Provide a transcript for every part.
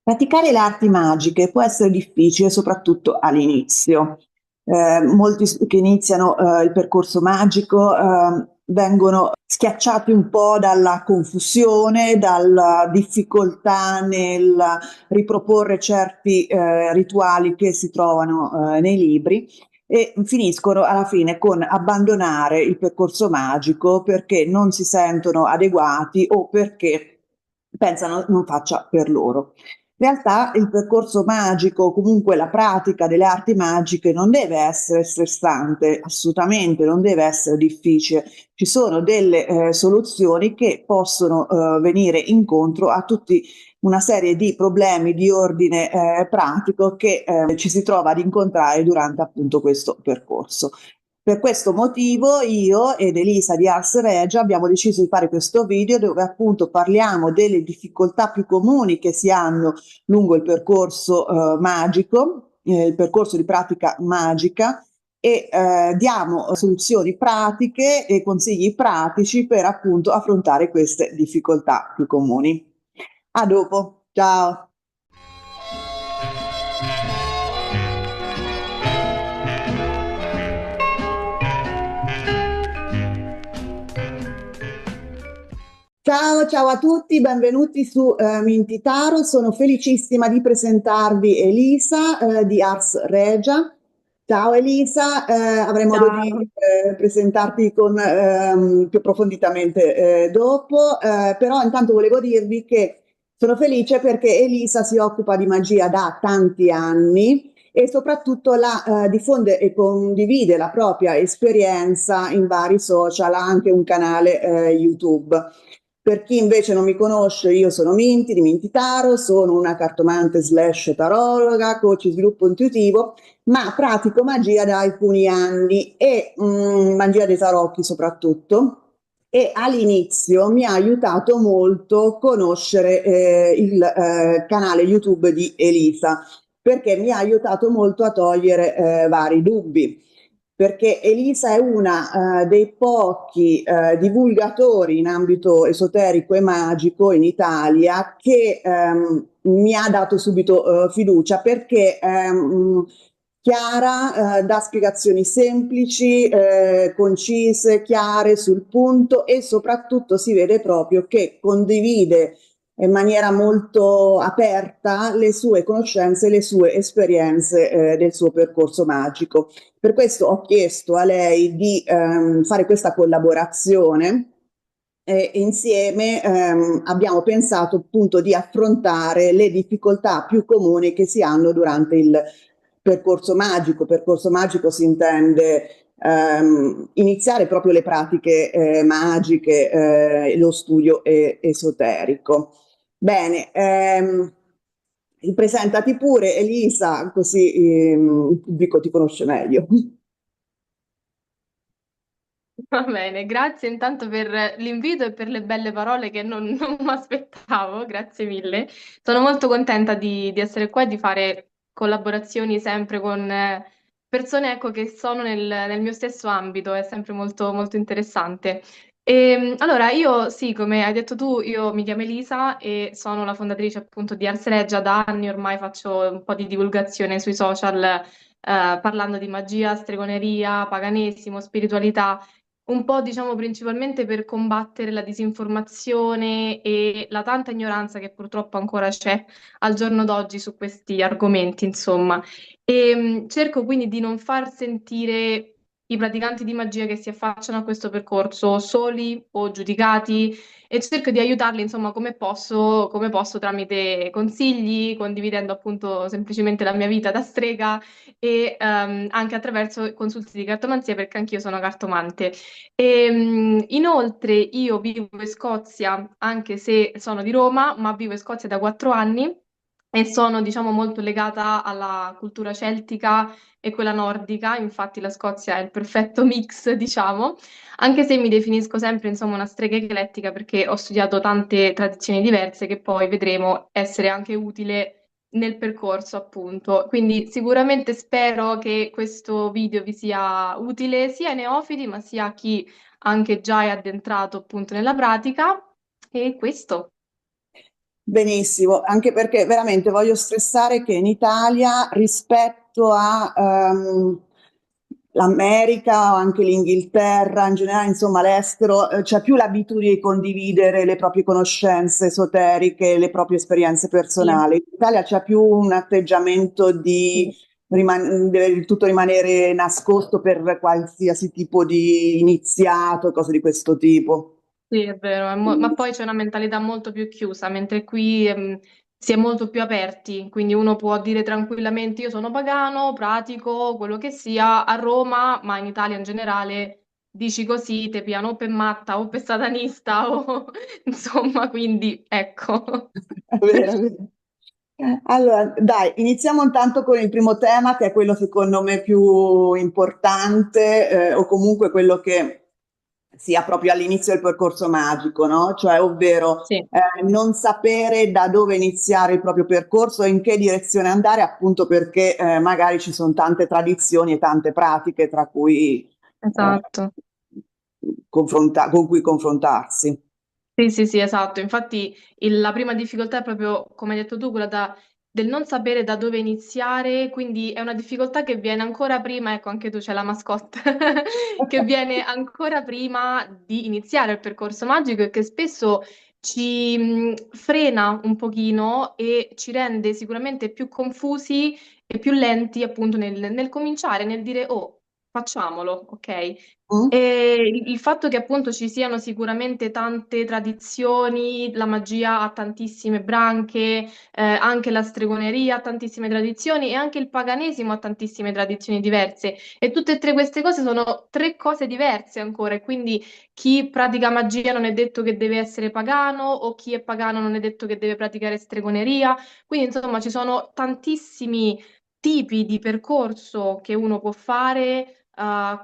Praticare le arti magiche può essere difficile, soprattutto all'inizio. Molti che iniziano il percorso magico vengono schiacciati un po' dalla confusione, dalla difficoltà nel riproporre certi rituali che si trovano nei libri e finiscono alla fine con abbandonare il percorso magico perché non si sentono adeguati o perché pensano non faccia per loro. In realtà il percorso magico, comunque la pratica delle arti magiche non deve essere stressante, assolutamente non deve essere difficile. Ci sono delle soluzioni che possono venire incontro a tutti una serie di problemi di ordine pratico che ci si trova ad incontrare durante appunto questo percorso. Per questo motivo io ed Elisa di Ars Regia abbiamo deciso di fare questo video dove appunto parliamo delle difficoltà più comuni che si hanno lungo il percorso magico, il percorso di pratica magica e diamo soluzioni pratiche e consigli pratici per appunto affrontare queste difficoltà più comuni. A dopo, ciao! Ciao, ciao a tutti, benvenuti su Mintitaro. Sono felicissima di presentarvi Elisa di Ars Regia. Ciao Elisa, avrai modo di Ciao. presentarti con, più approfonditamente dopo, però intanto volevo dirvi che sono felice perché Elisa si occupa di magia da tanti anni e soprattutto la diffonde e condivide la propria esperienza in vari social, ha anche un canale YouTube. Per chi invece non mi conosce, io sono Minti di Mintitaro, sono una cartomante slash tarologa, coach di sviluppo intuitivo, ma pratico magia da alcuni anni e magia dei tarocchi soprattutto. E all'inizio mi ha aiutato molto conoscere il canale YouTube di Elisa, perché mi ha aiutato molto a togliere vari dubbi perché Elisa è una dei pochi divulgatori in ambito esoterico e magico in Italia che mi ha dato subito fiducia perché Chiara dà spiegazioni semplici, concise, chiare sul punto e soprattutto si vede proprio che condivide in maniera molto aperta le sue conoscenze e le sue esperienze del suo percorso magico. Per questo ho chiesto a lei di fare questa collaborazione e insieme abbiamo pensato appunto di affrontare le difficoltà più comuni che si hanno durante il percorso magico. Percorso magico si intende iniziare proprio le pratiche magiche, lo studio esoterico. Bene, presentati pure Elisa, così il pubblico ti conosce meglio. Va bene, grazie intanto per l'invito e per le belle parole che non mi aspettavo, grazie mille. Sono molto contenta di essere qua e di fare collaborazioni sempre con persone, ecco, che sono nel mio stesso ambito, è sempre molto, molto interessante. Allora, io sì, come hai detto tu, io mi chiamo Elisa e sono la fondatrice appunto di Ars Regia, da anni ormai faccio un po' di divulgazione sui social, parlando di magia, stregoneria, paganesimo, spiritualità un po', diciamo, principalmente per combattere la disinformazione e la tanta ignoranza che purtroppo ancora c'è al giorno d'oggi su questi argomenti, insomma. Cerco quindi di non far sentire i praticanti di magia che si affacciano a questo percorso soli o giudicati e cerco di aiutarli, insomma, come posso tramite consigli, condividendo appunto semplicemente la mia vita da strega e anche attraverso consulti di cartomanzia perché anch'io sono cartomante. Inoltre io vivo in Scozia, anche se sono di Roma, ma vivo in Scozia da 4 anni e sono, diciamo, molto legata alla cultura celtica e quella nordica. Infatti la Scozia è il perfetto mix, diciamo, anche se mi definisco sempre, insomma, una strega eclettica perché ho studiato tante tradizioni diverse che poi vedremo essere anche utile nel percorso, appunto. Quindi sicuramente spero che questo video vi sia utile sia ai neofiti, ma sia a chi anche già è addentrato appunto nella pratica. E questo. Benissimo, anche perché veramente voglio stressare che in Italia rispetto a l'America o anche l'Inghilterra, in generale, insomma, l'estero, c'è più l'abitudine di condividere le proprie conoscenze esoteriche, le proprie esperienze Sì, personali. In Italia c'è più un atteggiamento di sì, deve il tutto rimanere nascosto per qualsiasi tipo di iniziato e cose di questo tipo. sì, è vero, ma poi c'è una mentalità molto più chiusa, mentre qui si è molto più aperti, quindi uno può dire tranquillamente io sono pagano, pratico, quello che sia, a Roma, ma in Italia in generale, dici così, te piano o per matta o per satanista, o insomma, quindi ecco. È vero, è vero. Allora, dai, iniziamo intanto con il primo tema, che è quello secondo me più importante, o comunque quello che sia proprio all'inizio del percorso magico, no? Cioè, ovvero Sì, non sapere da dove iniziare il proprio percorso e in che direzione andare, appunto perché magari ci sono tante tradizioni e tante pratiche tra cui, esatto. con cui confrontarsi. Sì, sì, sì, esatto. Infatti la prima difficoltà è proprio, come hai detto tu, quella del non sapere da dove iniziare, quindi è una difficoltà che viene ancora prima, ecco, anche tu c'è la mascotte, che viene ancora prima di iniziare il percorso magico e che spesso ci frena un pochino e ci rende sicuramente più confusi e più lenti appunto nel cominciare, nel dire, oh, facciamolo, ok? Mm? E il fatto che appunto ci siano sicuramente tante tradizioni, la magia ha tantissime branche, anche la stregoneria ha tantissime tradizioni e anche il paganesimo ha tantissime tradizioni diverse. E tutte e tre queste cose sono tre cose diverse ancora. E quindi chi pratica magia non è detto che deve essere pagano, o chi è pagano non è detto che deve praticare stregoneria. Quindi, insomma, ci sono tantissimi tipi di percorso che uno può fare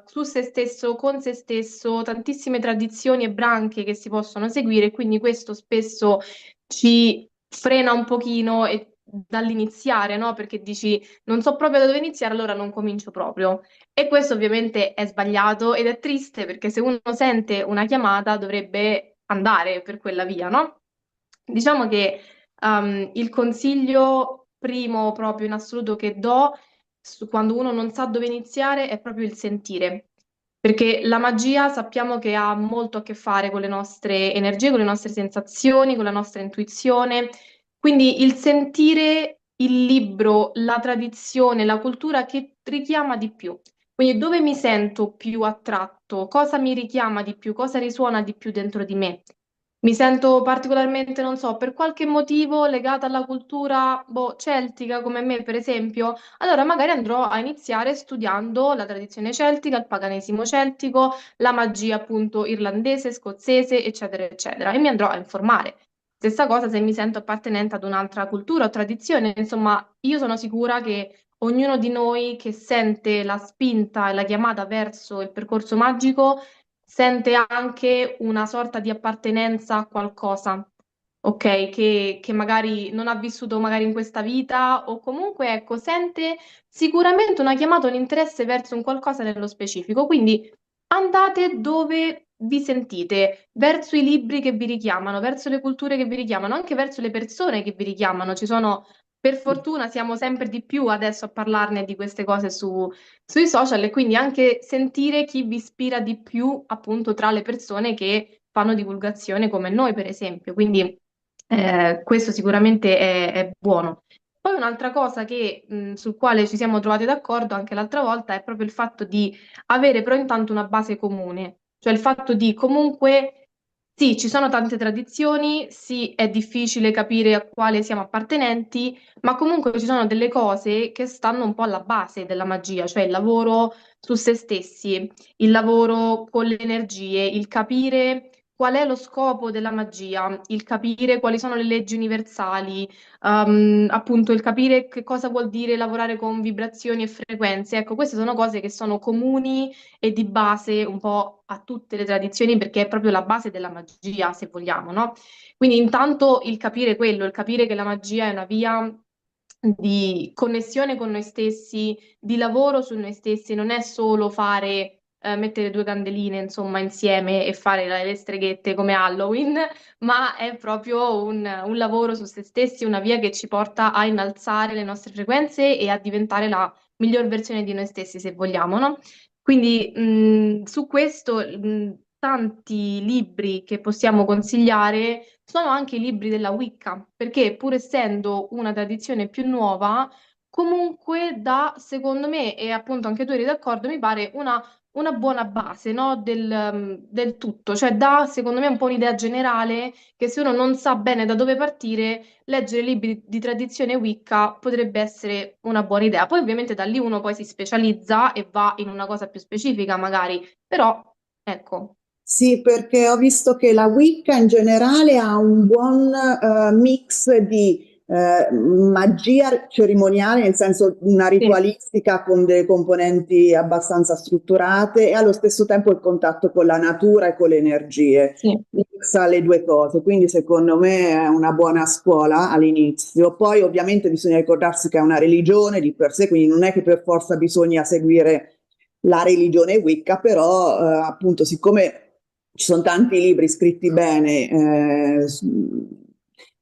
su se stesso, con se stesso, tantissime tradizioni e branche che si possono seguire, quindi questo spesso ci frena un pochino dall'iniziare, no? Perché dici non so proprio da dove iniziare, allora non comincio proprio. E questo ovviamente è sbagliato ed è triste perché se uno sente una chiamata dovrebbe andare per quella via, no? Diciamo che il consiglio primo proprio in assoluto che do quando uno non sa dove iniziare è proprio il sentire. Perché la magia sappiamo che ha molto a che fare con le nostre energie, con le nostre sensazioni, con la nostra intuizione. Quindi il sentire il libro, la tradizione, la cultura che richiama di più. Quindi dove mi sento più attratto, cosa mi richiama di più, cosa risuona di più dentro di me. Mi sento particolarmente, non so, per qualche motivo legata alla cultura, boh, celtica come me, per esempio, allora magari andrò a iniziare studiando la tradizione celtica, il paganesimo celtico, la magia appunto irlandese, scozzese, eccetera, eccetera, e mi andrò a informare. Stessa cosa se mi sento appartenente ad un'altra cultura o tradizione, insomma, io sono sicura che ognuno di noi che sente la spinta e la chiamata verso il percorso magico sente anche una sorta di appartenenza a qualcosa, ok? Che magari non ha vissuto magari in questa vita o comunque, ecco, sente sicuramente una chiamata, un interesse verso un qualcosa nello specifico. Quindi andate dove vi sentite, verso i libri che vi richiamano, verso le culture che vi richiamano, anche verso le persone che vi richiamano. Ci sono, per fortuna, siamo sempre di più adesso a parlarne di queste cose sui social e quindi anche sentire chi vi ispira di più appunto tra le persone che fanno divulgazione come noi, per esempio. Quindi questo sicuramente è buono. Poi un'altra cosa sul quale ci siamo trovati d'accordo anche l'altra volta è proprio il fatto di avere però intanto una base comune, cioè il fatto di comunque sì, ci sono tante tradizioni, sì, è difficile capire a quale siamo appartenenti, ma comunque ci sono delle cose che stanno un po' alla base della magia, cioè il lavoro su se stessi, il lavoro con le energie, il capire qual è lo scopo della magia, il capire quali sono le leggi universali, appunto il capire che cosa vuol dire lavorare con vibrazioni e frequenze. Ecco, queste sono cose che sono comuni e di base un po' a tutte le tradizioni perché è proprio la base della magia, se vogliamo, no? Quindi intanto il capire quello, il capire che la magia è una via di connessione con noi stessi, di lavoro su noi stessi, non è solo fare mettere due candeline, insomma, insieme e fare le streghette come Halloween, ma è proprio un lavoro su se stessi, una via che ci porta a innalzare le nostre frequenze e a diventare la miglior versione di noi stessi, se vogliamo, no? Quindi su questo tanti libri che possiamo consigliare sono anche i libri della Wicca, perché pur essendo una tradizione più nuova, comunque dà, secondo me, e appunto anche tu eri d'accordo, mi pare una buona base, no, del tutto, cioè dà, secondo me, un po' un'idea generale che se uno non sa bene da dove partire, leggere libri di tradizione Wicca potrebbe essere una buona idea. Poi ovviamente da lì uno poi si specializza e va in una cosa più specifica, magari, però ecco. Sì, perché ho visto che la Wicca in generale ha un buon mix di magia cerimoniale, nel senso una Sì, ritualistica con delle componenti abbastanza strutturate e allo stesso tempo il contatto con la natura e con le energie. sì. Mixa le due cose, quindi secondo me è una buona scuola all'inizio. Poi ovviamente bisogna ricordarsi che è una religione di per sé, quindi non è che per forza bisogna seguire la religione Wicca, però appunto siccome ci sono tanti libri scritti bene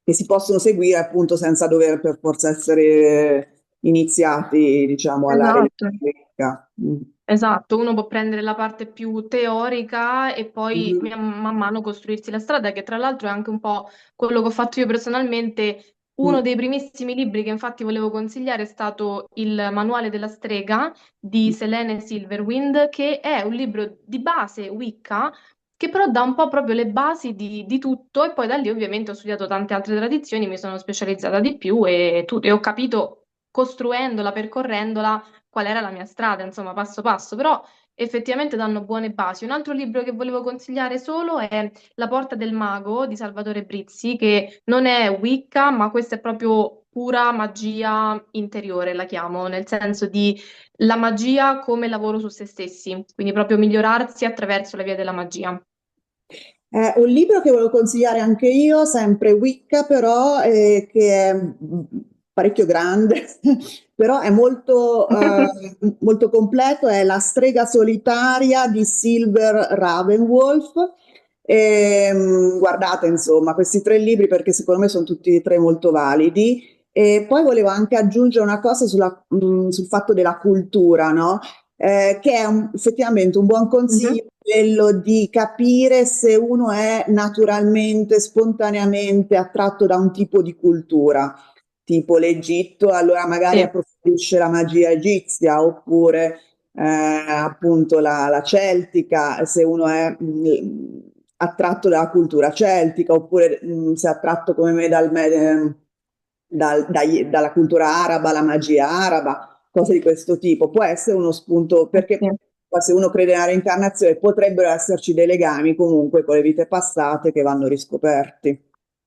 che si possono seguire appunto senza dover per forza essere iniziati, diciamo, alla Esatto. religione Wicca. Mm. Esatto, uno può prendere la parte più teorica e poi Mhm. man mano costruirsi la strada, che tra l'altro è anche un po' quello che ho fatto io personalmente. Uno Mm. dei primissimi libri che infatti volevo consigliare è stato Il Manuale della strega di Selene Silverwind, che è un libro di base Wicca, che però dà un po' proprio le basi di tutto e poi da lì ovviamente ho studiato tante altre tradizioni, mi sono specializzata di più e ho capito costruendola, percorrendola qual era la mia strada, insomma, passo passo, però effettivamente danno buone basi. Un altro libro che volevo consigliare solo è La porta del mago di Salvatore Brizzi, che non è Wicca, ma questa è proprio pura magia interiore, la chiamo, nel senso di la magia come lavoro su se stessi, quindi proprio migliorarsi attraverso la via della magia. Un libro che volevo consigliare anche io, sempre Wicca, però che è parecchio grande, però è molto completo, è La strega solitaria di Silver Ravenwolf. Guardate, insomma, questi tre libri perché secondo me sono tutti e tre molto validi. E poi volevo anche aggiungere una cosa sul fatto della cultura, no? Che è effettivamente un buon Mhm. consiglio quello di capire se uno è naturalmente, spontaneamente attratto da un tipo di cultura, tipo l'Egitto, allora magari Sì, approfondisce la magia egizia, oppure appunto la celtica, se uno è attratto dalla cultura celtica, oppure se è attratto come me dalla cultura araba, la magia araba, cose di questo tipo. Può essere uno spunto, perché sì, poi se uno crede nella reincarnazione potrebbero esserci dei legami comunque con le vite passate che vanno riscoperti.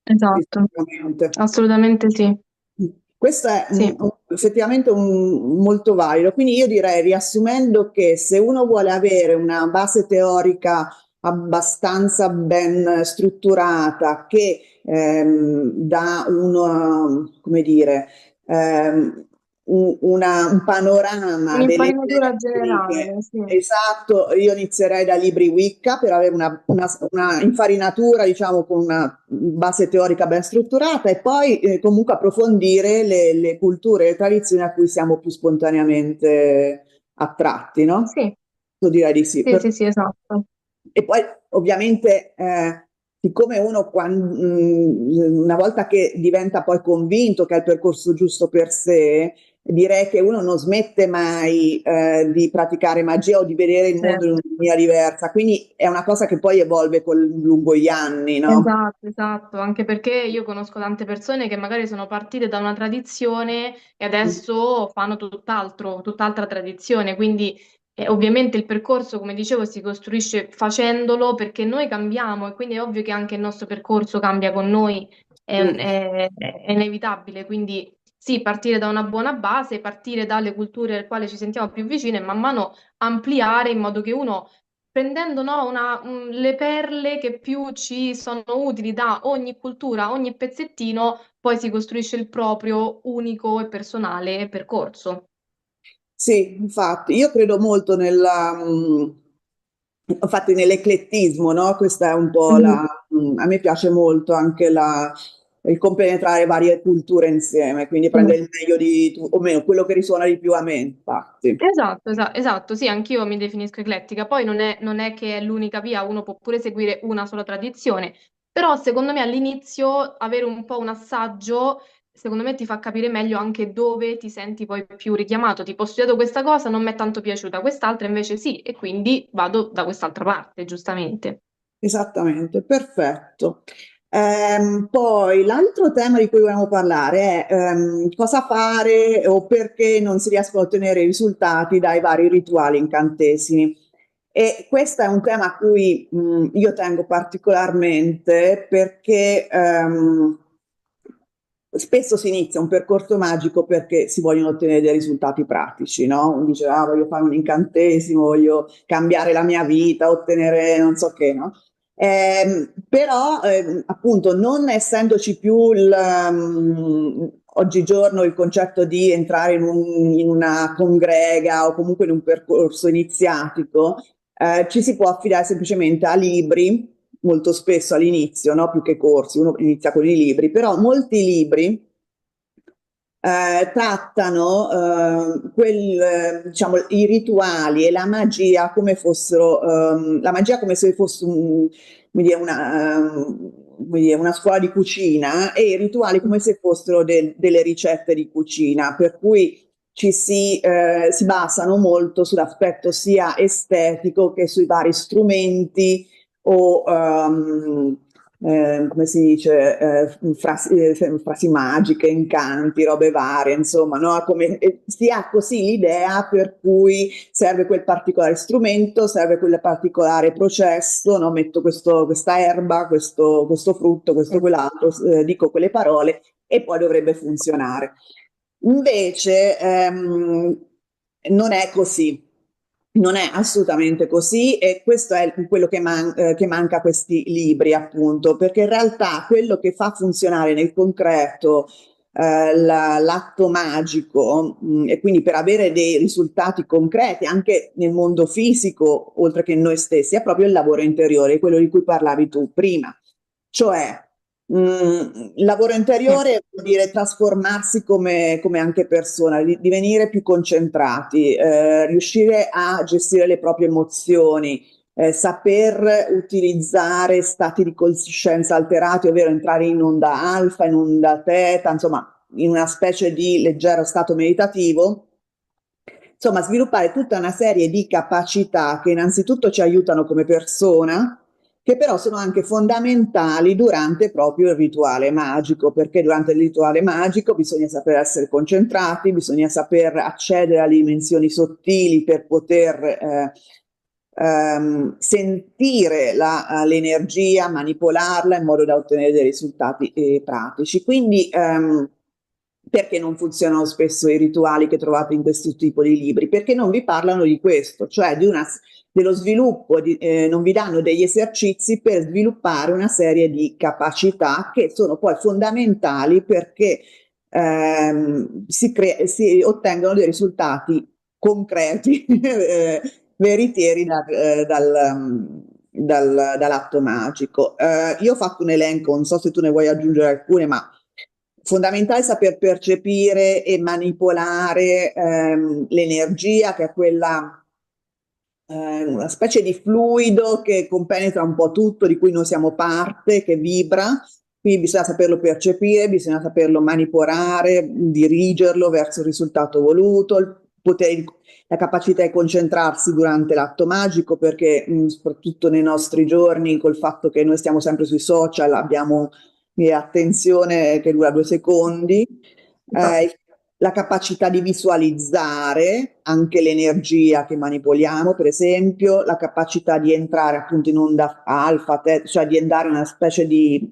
esatto, Sicuramente. assolutamente sì, Questo è sì, effettivamente molto valido. Quindi io direi, riassumendo, che se uno vuole avere una base teorica abbastanza ben strutturata, che dà uno, come dire, ehm, un panorama delle un'infarinatura tecniche. generale, sì. Esatto, io inizierei da libri Wicca per avere una infarinatura, diciamo, con una base teorica ben strutturata e poi comunque approfondire le culture e le tradizioni a cui siamo più spontaneamente attratti, no? Sì, Io direi di sì. sì, sì, sì, esatto. E poi ovviamente, siccome uno una volta che diventa poi convinto che è il percorso giusto per sé, direi che uno non smette mai di praticare magia o di vedere il Sì. mondo in una maniera diversa, quindi è una cosa che poi evolve lungo gli anni, no? Esatto, esatto, anche perché io conosco tante persone che magari sono partite da una tradizione e adesso fanno tutt'altro, tutt'altra tradizione, quindi ovviamente il percorso, come dicevo, si costruisce facendolo perché noi cambiamo e quindi è ovvio che anche il nostro percorso cambia con noi, Mm. è inevitabile, quindi sì, partire da una buona base, partire dalle culture al quale ci sentiamo più vicine e man mano ampliare in modo che uno prendendo no, le perle che più ci sono utili da ogni cultura, ogni pezzettino, poi si costruisce il proprio unico e personale percorso. Sì, infatti, io credo molto Infatti nell'eclettismo, no? Questa è un po' Mhm. a me piace molto anche il compenetrare varie culture insieme, quindi Sì. prendere il meglio o meno, quello che risuona di più a me, infatti. Esatto, esatto, sì, anch'io mi definisco eclettica. Poi non è che è l'unica via, uno può pure seguire una sola tradizione, però secondo me all'inizio avere un po' un assaggio, secondo me ti fa capire meglio anche dove ti senti poi più richiamato. Tipo, ho studiato questa cosa, non mi è tanto piaciuta, quest'altra invece sì, e quindi vado da quest'altra parte, giustamente. Esattamente, perfetto. Poi l'altro tema di cui vogliamo parlare è cosa fare o perché non si riescono a ottenere i risultati dai vari rituali incantesimi. E questo è un tema a cui io tengo particolarmente perché spesso si inizia un percorso magico perché si vogliono ottenere dei risultati pratici, no? Uno dice, ah, voglio fare un incantesimo, voglio cambiare la mia vita, ottenere non so che, no? Però appunto non essendoci più oggigiorno il concetto di entrare in una congrega o comunque in un percorso iniziatico, ci si può affidare semplicemente a libri, molto spesso all'inizio, no? Più che corsi, uno inizia con i libri, però molti libri trattano diciamo, i rituali e la magia come fossero, la magia come se fosse come dire, come dire, una scuola di cucina e i rituali come se fossero delle ricette di cucina, per cui si basano molto sull'aspetto sia estetico che sui vari strumenti o come si dice, frasi magiche, incanti, robe varie, insomma, no? Si ha così l'idea per cui serve quel particolare strumento, serve quel particolare processo, no? Metto questa erba, questo frutto, questo quell'altro, dico quelle parole e poi dovrebbe funzionare. Invece non è così, non è assolutamente così e questo è quello che manca a questi libri, appunto, perché in realtà quello che fa funzionare nel concreto l'atto magico e quindi per avere dei risultati concreti anche nel mondo fisico, oltre che in noi stessi, è proprio il lavoro interiore, quello di cui parlavi tu prima. Cioè, lavoro Sì. interiore vuol dire trasformarsi come anche persona, divenire più concentrati, riuscire a gestire le proprie emozioni, saper utilizzare stati di coscienza alterati, ovvero entrare in onda alfa, in onda teta, insomma, in una specie di leggero stato meditativo. Insomma, sviluppare tutta una serie di capacità che innanzitutto ci aiutano come persona, che però sono anche fondamentali durante proprio il rituale magico, perché durante il rituale magico bisogna saper essere concentrati, bisogna saper accedere alle dimensioni sottili per poter sentire l'energia, manipolarla in modo da ottenere dei risultati pratici. Quindi perché non funzionano spesso i rituali che trovate in questo tipo di libri? Perché non vi parlano di questo, cioè dello sviluppo, non vi danno degli esercizi per sviluppare una serie di capacità che sono poi fondamentali perché si ottengono dei risultati concreti, veritieri dall'atto magico. Io ho fatto un elenco, non so se tu ne vuoi aggiungere alcune, ma fondamentale saper percepire e manipolare l'energia, che è quella una specie di fluido che compenetra un po' tutto, di cui noi siamo parte, che vibra, quindi bisogna saperlo percepire, bisogna saperlo manipolare, dirigerlo verso il risultato voluto, la capacità di concentrarsi durante l'atto magico, perché soprattutto nei nostri giorni, col fatto che noi stiamo sempre sui social, abbiamo attenzione che dura 2 secondi, Esatto. la capacità di visualizzare anche l'energia che manipoliamo, per esempio, la capacità di entrare appunto in onda alfa, cioè di andare in una specie di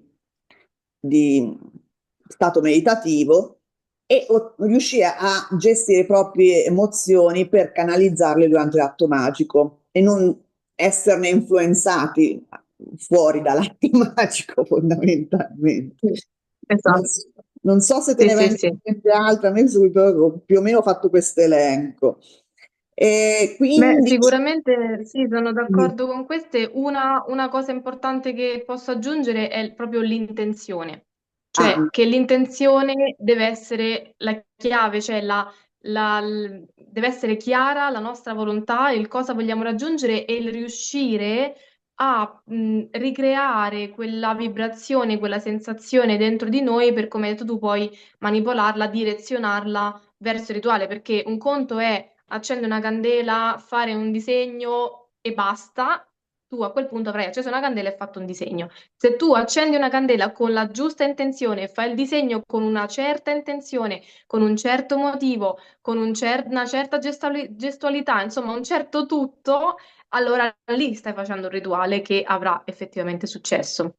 stato meditativo e riuscire a gestire le proprie emozioni per canalizzarle durante l'atto magico e non esserne influenzati fuori dall'atto magico fondamentalmente. Sì. Non, Esatto. s- non so se te Sì, ne sì, vengono sì. in mente altre, a me subito più o meno ho fatto questo elenco. E Beh, quindi sicuramente sì, sono d'accordo con queste. Una cosa importante che posso aggiungere è proprio l'intenzione, ah, cioè che l'intenzione deve essere la chiave, cioè deve essere chiara la nostra volontà, il cosa vogliamo raggiungere e il riuscire a ricreare quella vibrazione, quella sensazione dentro di noi per, come hai detto tu, poi manipolarla, direzionarla verso il rituale, perché un conto è accendere una candela, fare un disegno e basta. Tu a quel punto avrai acceso una candela e fatto un disegno. Se tu accendi una candela con la giusta intenzione e fai il disegno con una certa intenzione, con un certo motivo, con una certa gestualità, insomma, un certo tutto, allora lì stai facendo un rituale che avrà effettivamente successo.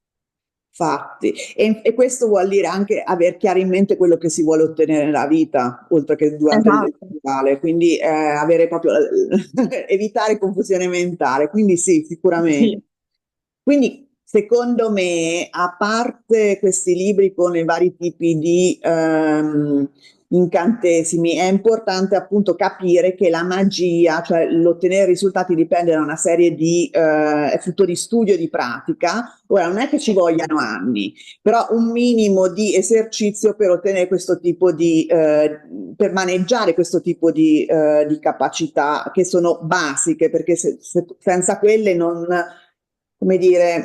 fatti. E questo vuol dire anche aver chiaro in mente quello che si vuole ottenere nella vita, oltre che durante il Esatto. rituale, quindi avere proprio evitare confusione mentale. Quindi sì, sicuramente. Sì. Quindi, secondo me, a parte questi libri con i vari tipi di incantesimi, è importante appunto capire che la magia, cioè l'ottenere risultati, dipende da una serie di, è frutto di studio e di pratica. Ora, non è che ci vogliano anni, però un minimo di esercizio per ottenere questo tipo di, per maneggiare questo tipo di capacità che sono basiche, perché senza quelle non, come dire,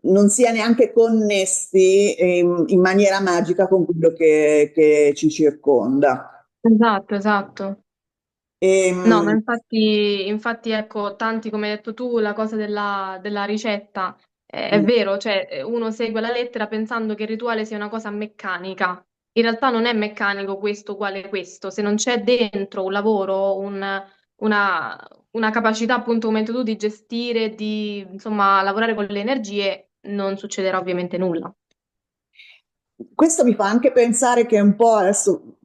non si è neanche connessi in maniera magica con quello che ci circonda. Esatto, esatto. No, ma Ehm, infatti, ecco, tanti come hai detto tu, la cosa della ricetta è vero, cioè uno segue la lettera pensando che il rituale sia una cosa meccanica. In realtà non è meccanico questo uguale questo, se non c'è dentro un lavoro, una capacità, appunto, come hai detto tu, di gestire, di insomma lavorare con le energie, non succederà ovviamente nulla. Questo mi fa anche pensare che un po' adesso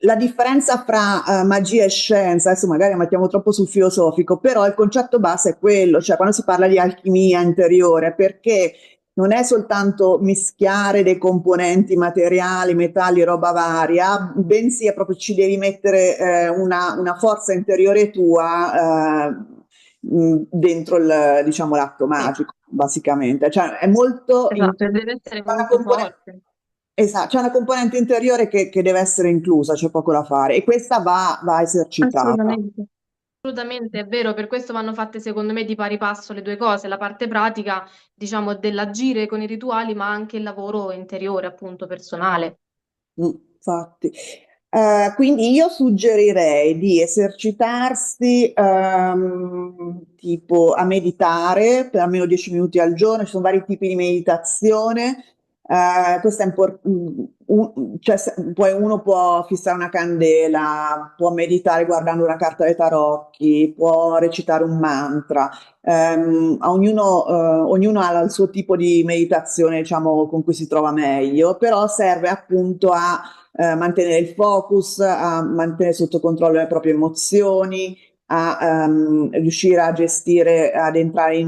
la differenza fra magia e scienza, adesso magari mettiamo troppo sul filosofico, però il concetto base è quello, cioè quando si parla di alchimia interiore, perché non è soltanto mischiare dei componenti materiali, metalli, roba varia, bensì è proprio ci devi mettere una forza interiore tua dentro diciamo, l'atto Sì, magico, basicamente. Cioè è molto esatto, e deve essere c'è una molto componente, forte. esatto, c'è una componente interiore che deve essere inclusa, c'è poco da fare e questa va esercitata. Assolutamente. Assolutamente, è vero, per questo vanno fatte secondo me di pari passo le due cose, la parte pratica, diciamo, dell'agire con i rituali, ma anche il lavoro interiore, appunto, personale. Infatti. Quindi io suggerirei di esercitarsi tipo a meditare per almeno 10 minuti al giorno, ci sono vari tipi di meditazione. Questo è cioè, poi uno può fissare una candela, può meditare guardando una carta dei tarocchi, può recitare un mantra. Ognuno ha il suo tipo di meditazione, diciamo, con cui si trova meglio, però serve appunto a mantenere il focus, a mantenere sotto controllo le proprie emozioni, a riuscire a gestire, ad entrare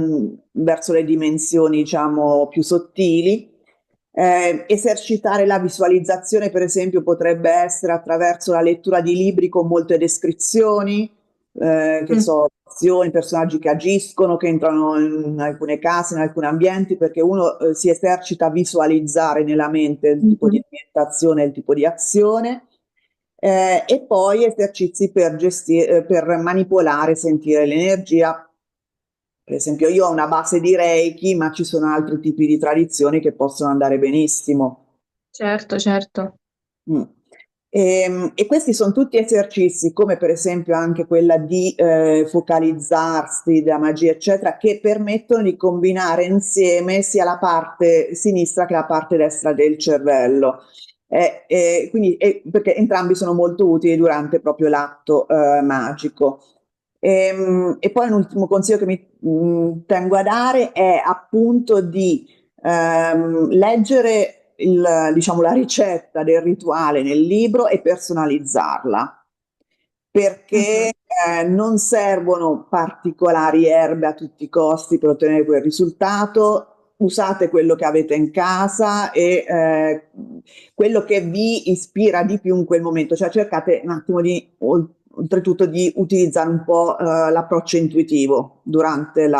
verso le dimensioni, diciamo, più sottili. Esercitare la visualizzazione, per esempio, potrebbe essere attraverso la lettura di libri con molte descrizioni, che Mm, so, azioni, personaggi che agiscono, che entrano in alcune case, in alcuni ambienti, perché uno si esercita a visualizzare nella mente il tipo di mhm. ambientazione, il tipo di azione, e poi esercizi per gestire, per manipolare, sentire l'energia. Per esempio, io ho una base di Reiki, ma ci sono altri tipi di tradizioni che possono andare benissimo. Certo, certo. Mm. E questi sono tutti esercizi, come per esempio anche quella di focalizzarsi, della magia, eccetera, che permettono di combinare insieme sia la parte sinistra che la parte destra del cervello. Perché entrambi sono molto utili durante proprio l'atto magico. E poi un ultimo consiglio che mi tengo a dare è appunto di leggere diciamo, la ricetta del rituale nel libro e personalizzarla, perché Mhm. non servono particolari erbe a tutti i costi per ottenere quel risultato. usate quello che avete in casa e quello che vi ispira di più in quel momento, cioè cercate un attimo di, oltretutto, di utilizzare un po' l'approccio intuitivo durante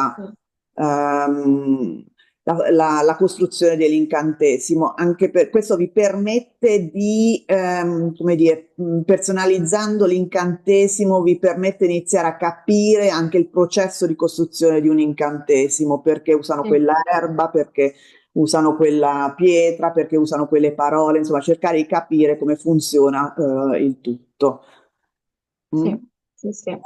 ehm, la costruzione dell'incantesimo. Anche per questo vi permette di, come dire, personalizzando l'incantesimo, vi permette di iniziare a capire anche il processo di costruzione di un incantesimo, perché usano Sì, quella erba, perché usano quella pietra, perché usano quelle parole, insomma, cercare di capire come funziona il tutto. sì, Mm? sì, sì.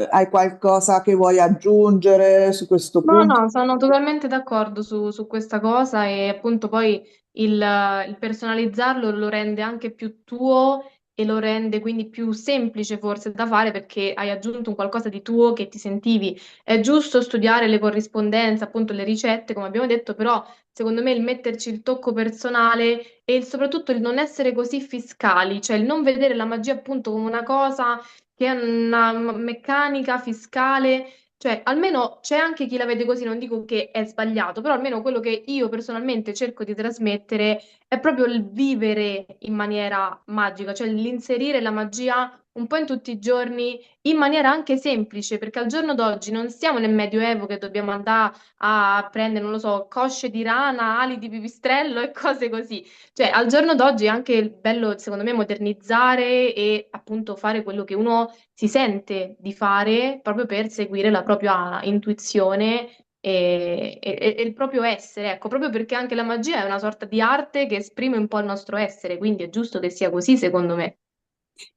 Hai qualcosa che vuoi aggiungere su questo No, punto? no, sono totalmente d'accordo su questa cosa e appunto poi il personalizzarlo lo rende anche più tuo e lo rende quindi più semplice forse da fare perché hai aggiunto un qualcosa di tuo che ti sentivi. È giusto studiare le corrispondenze, appunto le ricette, come abbiamo detto, però secondo me il metterci il tocco personale e soprattutto il non essere così fiscali, cioè il non vedere la magia appunto come una cosa che è una meccanica fiscale, cioè, almeno c'è anche chi la vede così, non dico che è sbagliato, però almeno quello che io personalmente cerco di trasmettere è proprio il vivere in maniera magica, cioè l'inserire la magia un po' in tutti i giorni, in maniera anche semplice, perché al giorno d'oggi non siamo nel Medioevo che dobbiamo andare a prendere, non lo so, cosce di rana, ali di pipistrello e cose così. Cioè, al giorno d'oggi è anche bello, secondo me, modernizzare e appunto fare quello che uno si sente di fare proprio per seguire la propria intuizione e il proprio essere, ecco, proprio perché anche la magia è una sorta di arte che esprime un po' il nostro essere, quindi è giusto che sia così, secondo me.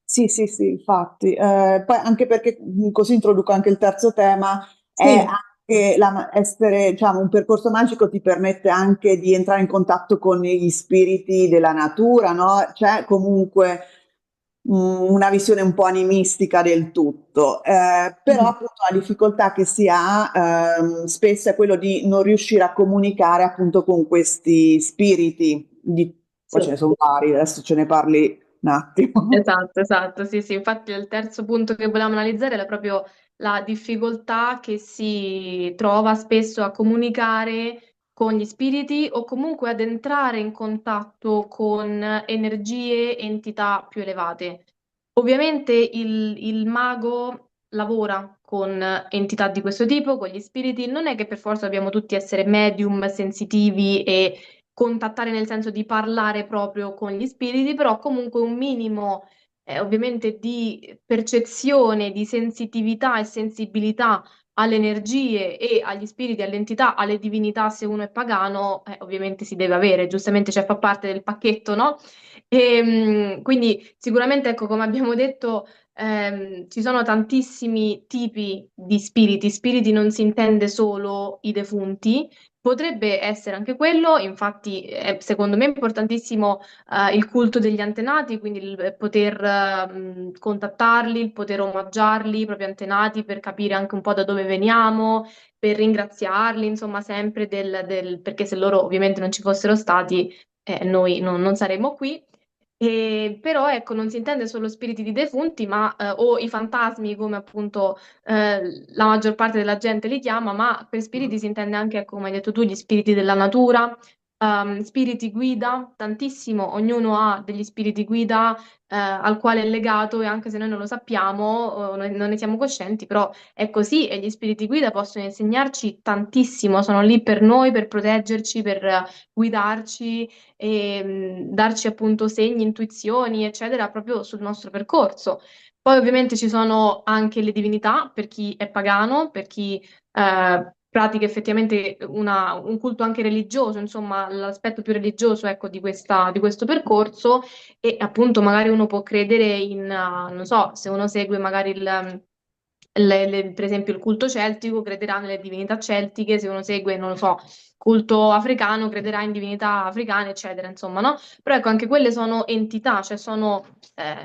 Sì, sì, sì, infatti. Poi anche perché così introduco anche il terzo tema, è Sì, anche essere, diciamo, un percorso magico ti permette anche di entrare in contatto con gli spiriti della natura, no? C'è comunque una visione un po' animistica del tutto, però Mhm. appunto la difficoltà che si ha spesso è quello di non riuscire a comunicare appunto con questi spiriti, poi ce Sì. ne sono vari, adesso ce ne parli un attimo. Esatto, esatto, sì, sì, infatti il terzo punto che volevamo analizzare è proprio la difficoltà che si trova spesso a comunicare con gli spiriti o comunque ad entrare in contatto con energie, entità più elevate. Ovviamente il mago lavora con entità di questo tipo, con gli spiriti, non è che per forza dobbiamo tutti essere medium, sensitivi e contattare nel senso di parlare proprio con gli spiriti, però comunque un minimo, ovviamente, di percezione, di sensitività e sensibilità alle energie e agli spiriti, alle entità, alle divinità, se uno è pagano, ovviamente si deve avere, giustamente, cioè fa parte del pacchetto, no? Quindi sicuramente, ecco, come abbiamo detto, ci sono tantissimi tipi di spiriti. Spiriti non si intende solo i defunti, potrebbe essere anche quello, infatti secondo me è importantissimo il culto degli antenati, quindi il poter contattarli, il poter omaggiarli, i propri antenati per capire anche un po' da dove veniamo, per ringraziarli, insomma, sempre perché se loro ovviamente non ci fossero stati, noi non saremmo qui. Però ecco, non si intende solo spiriti di defunti, ma o i fantasmi, come appunto la maggior parte della gente li chiama, ma per spiriti si intende anche, ecco, come hai detto tu, gli spiriti della natura, spiriti guida, tantissimo, ognuno ha degli spiriti guida al quale è legato e anche se noi non lo sappiamo, o non ne siamo coscienti, però è così e gli spiriti guida possono insegnarci tantissimo, sono lì per noi, per proteggerci, per guidarci e darci appunto segni, intuizioni, eccetera, proprio sul nostro percorso. Poi ovviamente ci sono anche le divinità per chi è pagano, per chi pratica effettivamente un culto anche religioso, insomma, l'aspetto più religioso, ecco, di questo percorso e appunto magari uno può credere non so, se uno segue magari per esempio il culto celtico, crederà nelle divinità celtiche, se uno segue, non lo so, culto africano, crederà in divinità africane, eccetera, insomma, no? Però ecco, anche quelle sono entità, cioè sono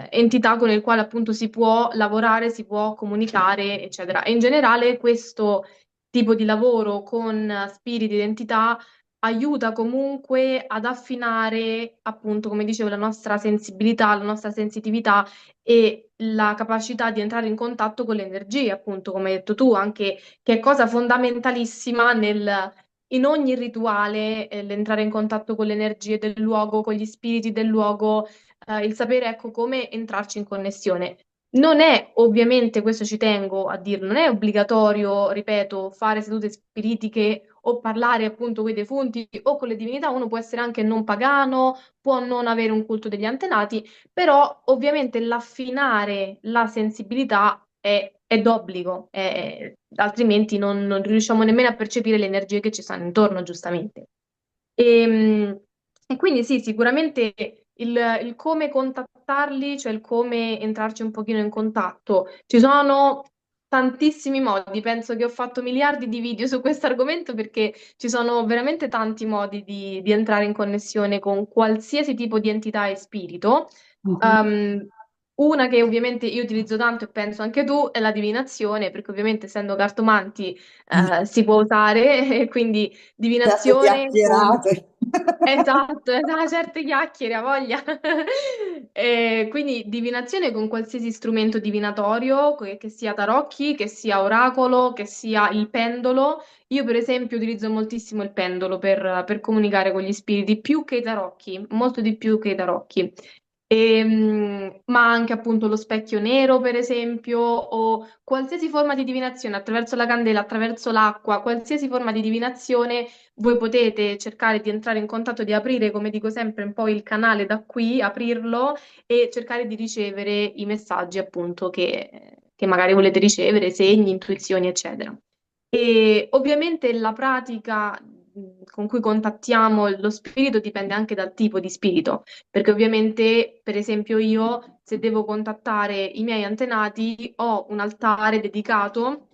entità con le quali appunto si può lavorare, si può comunicare, eccetera. E in generale questo tipo di lavoro con spiriti ed entità aiuta comunque ad affinare, appunto, come dicevo, la nostra sensibilità, la nostra sensitività e la capacità di entrare in contatto con le energie, appunto, come hai detto tu, anche che è cosa fondamentalissima in ogni rituale, l'entrare in contatto con le energie del luogo, con gli spiriti del luogo, il sapere, ecco, come entrarci in connessione. Non è, ovviamente, questo ci tengo a dirlo, non è obbligatorio, ripeto, fare sedute spiritiche o parlare appunto con i defunti o con le divinità. Uno può essere anche non pagano, può non avere un culto degli antenati, però ovviamente l'affinare la sensibilità è d'obbligo, altrimenti non riusciamo nemmeno a percepire le energie che ci stanno intorno, giustamente. E, e quindi sì, sicuramente il come contattarli, cioè il come entrarci un pochino in contatto. Ci sono tantissimi modi, penso che ho fatto miliardi di video su questo argomento perché ci sono veramente tanti modi di entrare in connessione con qualsiasi tipo di entità e spirito. Mhm. Um, una che ovviamente io utilizzo tanto e penso anche tu è la divinazione, perché ovviamente essendo cartomanti si può usare, e quindi Certe divinazione con... chiacchierate. Esatto, esatto, certe chiacchiere, ha voglia. Quindi divinazione con qualsiasi strumento divinatorio, che sia tarocchi, che sia oracolo, che sia il pendolo. Io per esempio utilizzo moltissimo il pendolo per comunicare con gli spiriti, più che i tarocchi, molto di più che i tarocchi. Ma anche appunto lo specchio nero, per esempio, o qualsiasi forma di divinazione attraverso la candela, attraverso l'acqua, qualsiasi forma di divinazione, voi potete cercare di entrare in contatto, di aprire, come dico sempre, un po' il canale da qui, aprirlo e cercare di ricevere i messaggi appunto che magari volete ricevere, segni, intuizioni, eccetera. E ovviamente la pratica con cui contattiamo lo spirito dipende anche dal tipo di spirito, perché ovviamente, per esempio, io se devo contattare i miei antenati ho un altare dedicato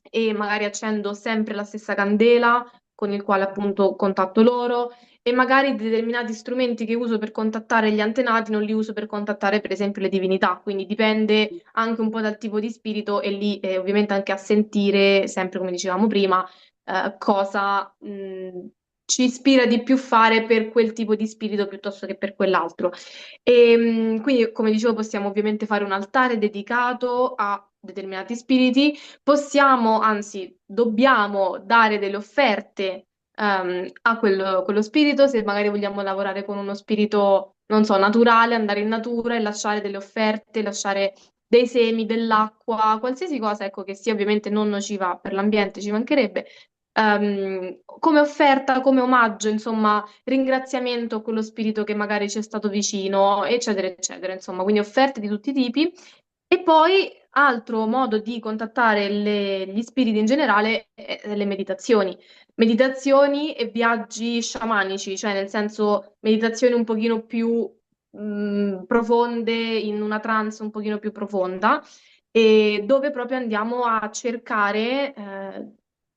e magari accendo sempre la stessa candela con il quale appunto contatto loro e magari determinati strumenti che uso per contattare gli antenati non li uso per contattare per esempio le divinità, quindi dipende anche un po' dal tipo di spirito e lì ovviamente anche a sentire, sempre come dicevamo prima, cosa ci ispira di più fare per quel tipo di spirito piuttosto che per quell'altro. Quindi, come dicevo, possiamo ovviamente fare un altare dedicato a determinati spiriti, possiamo, anzi, dobbiamo dare delle offerte a quello spirito, se magari vogliamo lavorare con uno spirito, non so, naturale, andare in natura e lasciare delle offerte, lasciare dei semi, dell'acqua, qualsiasi cosa, ecco, che sia ovviamente non nociva per l'ambiente, ci mancherebbe, come offerta, come omaggio, insomma, ringraziamento a quello spirito che magari ci è stato vicino, eccetera, eccetera, insomma, quindi offerte di tutti i tipi. E poi, altro modo di contattare gli spiriti in generale è le meditazioni. Meditazioni e viaggi sciamanici, cioè nel senso meditazioni un pochino più profonde, in una trance un pochino più profonda, e dove proprio andiamo a cercare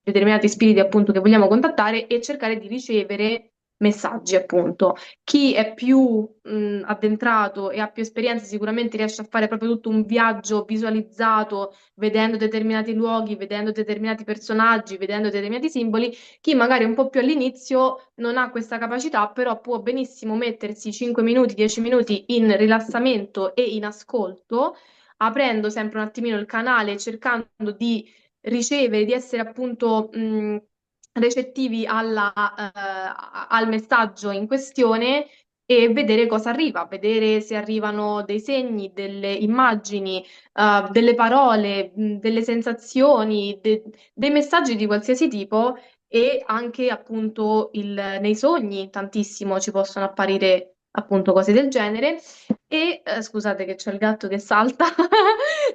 determinati spiriti appunto che vogliamo contattare e cercare di ricevere messaggi appunto. Chi è più addentrato e ha più esperienze sicuramente riesce a fare proprio tutto un viaggio visualizzato, vedendo determinati luoghi, vedendo determinati personaggi, vedendo determinati simboli. Chi magari è un po' più all'inizio non ha questa capacità, però può benissimo mettersi 5 minuti, 10 minuti in rilassamento e in ascolto, aprendo sempre un attimino il canale, cercando di ricevere, di essere appunto recettivi al messaggio in questione e vedere cosa arriva, vedere se arrivano dei segni, delle immagini, delle parole, delle sensazioni, dei messaggi di qualsiasi tipo e anche appunto nei sogni tantissimo ci possono apparire appunto cose del genere. E scusate che c'è il gatto che salta.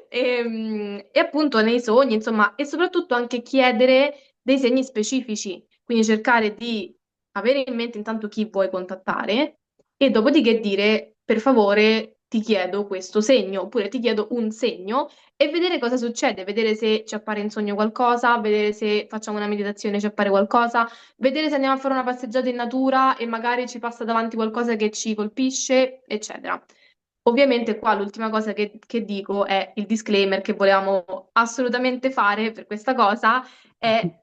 E appunto nei sogni, insomma, e soprattutto anche chiedere dei segni specifici, quindi cercare di avere in mente intanto chi vuoi contattare e dopodiché dire per favore ti chiedo questo segno oppure ti chiedo un segno e vedere cosa succede, vedere se ci appare in sogno qualcosa, vedere se facciamo una meditazione e ci appare qualcosa, vedere se andiamo a fare una passeggiata in natura e magari ci passa davanti qualcosa che ci colpisce, eccetera. Ovviamente qua l'ultima cosa che dico è il disclaimer che volevamo assolutamente fare per questa cosa è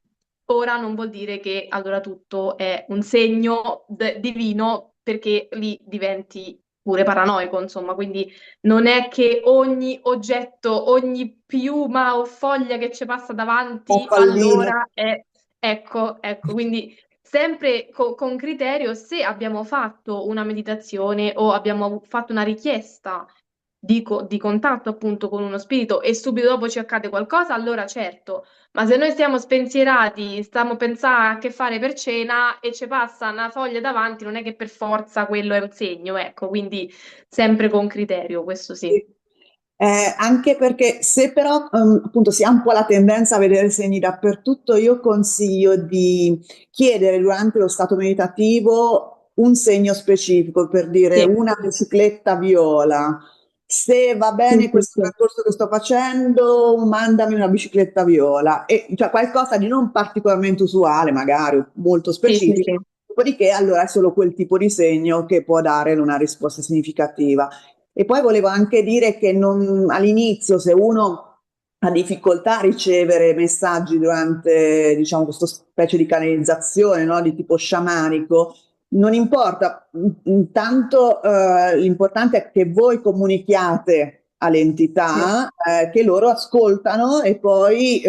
ora non vuol dire che allora tutto è un segno divino perché lì diventi pure paranoico, insomma, quindi non è che ogni oggetto, ogni piuma o foglia che ci passa O davanti palline. allora è ecco, ecco, quindi sempre con criterio se abbiamo fatto una meditazione o abbiamo fatto una richiesta di contatto appunto con uno spirito e subito dopo ci accade qualcosa, allora certo, ma se noi stiamo spensierati, stiamo pensando a che fare per cena e ci passa una foglia davanti, non è che per forza quello è un segno, ecco, quindi sempre con criterio, questo sì. Sì. Anche perché se però appunto si ha un po' la tendenza a vedere segni dappertutto, io consiglio di chiedere durante lo stato meditativo un segno specifico, per dire Sì, una bicicletta viola. Se va sì, bene sì, questo sì, percorso che sto facendo, mandami una bicicletta viola. E, cioè qualcosa di non particolarmente usuale, magari molto sì, sì, specifico. sì. Dopodiché allora è solo quel tipo di segno che può dare una risposta significativa. E poi volevo anche dire che all'inizio, se uno ha difficoltà a ricevere messaggi durante, diciamo, questa specie di canalizzazione, no, di tipo sciamanico, non importa, intanto l'importante è che voi comunichiate Sì. all'entità, che loro ascoltano e poi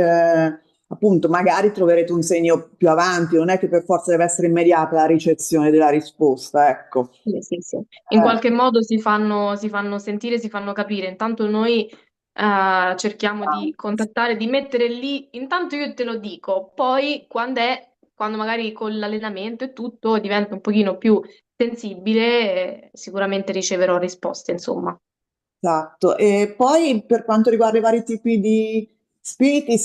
appunto magari troverete un segno più avanti, non è che per forza deve essere immediata la ricezione della risposta, ecco. Sì, sì, sì. In qualche modo si fanno sentire, si fanno capire. Intanto noi cerchiamo di contattare, di mettere lì. Intanto io te lo dico, poi quando magari con l'allenamento e tutto diventa un pochino più sensibile, sicuramente riceverò risposte, insomma. Esatto, e poi per quanto riguarda i vari tipi di spiriti,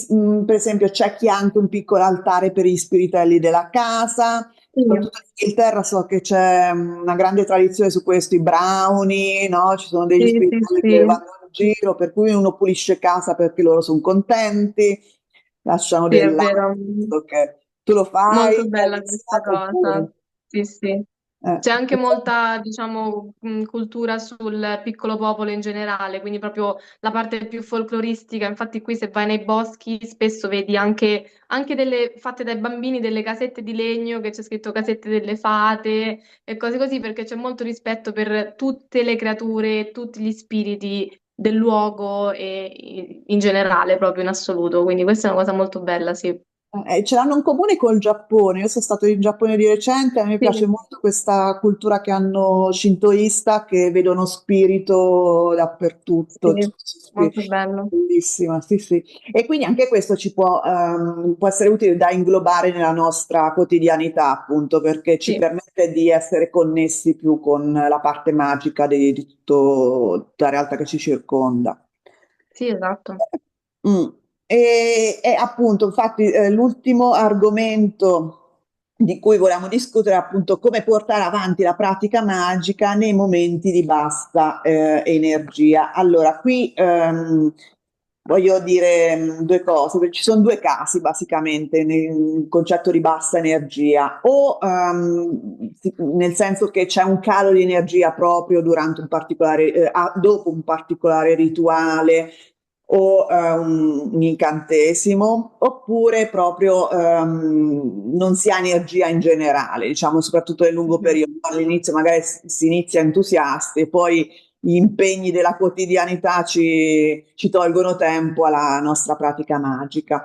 per esempio c'è chi ha anche un piccolo altare per gli spiritelli della casa, Sì, soprattutto in Inghilterra so che c'è una grande tradizione su questo, i brownie, no? Ci sono degli sì, sì, spiritelli che sì, vanno in giro, per cui uno pulisce casa perché loro sono contenti, lasciano sì, è dell'acqua, vero. che tu lo fai, Molto hai bella questa iniziato cosa. oppure... Sì, sì. eh. C'è anche molta, diciamo, cultura sul piccolo popolo in generale, quindi proprio la parte più folcloristica. Infatti qui se vai nei boschi spesso vedi anche delle fatte dai bambini delle casette di legno che c'è scritto casette delle fate e cose così, perché c'è molto rispetto per tutte le creature, tutti gli spiriti del luogo e in generale, proprio in assoluto. Quindi questa è una cosa molto bella, sì. Ce l'hanno in comune col Giappone. Io sono stato in Giappone di recente, a me piace Sì, molto questa cultura che hanno shintoista, che vedono spirito sì, dappertutto. molto bello. Bellissima, sì, sì. E quindi anche questo può essere utile da inglobare nella nostra quotidianità, appunto, perché ci Sì, permette di essere connessi più con la parte magica di tutta la realtà che ci circonda. sì, esatto. Mm. E appunto, infatti, l'ultimo argomento di cui volevamo discutere è appunto come portare avanti la pratica magica nei momenti di bassa energia. Allora, qui voglio dire due cose, perché ci sono due casi basicamente nel concetto di bassa energia, o nel senso che c'è un calo di energia proprio durante dopo un particolare rituale o un incantesimo, oppure proprio non si ha energia in generale, diciamo soprattutto nel lungo Mhm. periodo. All'inizio magari si inizia entusiasti, poi gli impegni della quotidianità ci tolgono tempo alla nostra pratica magica.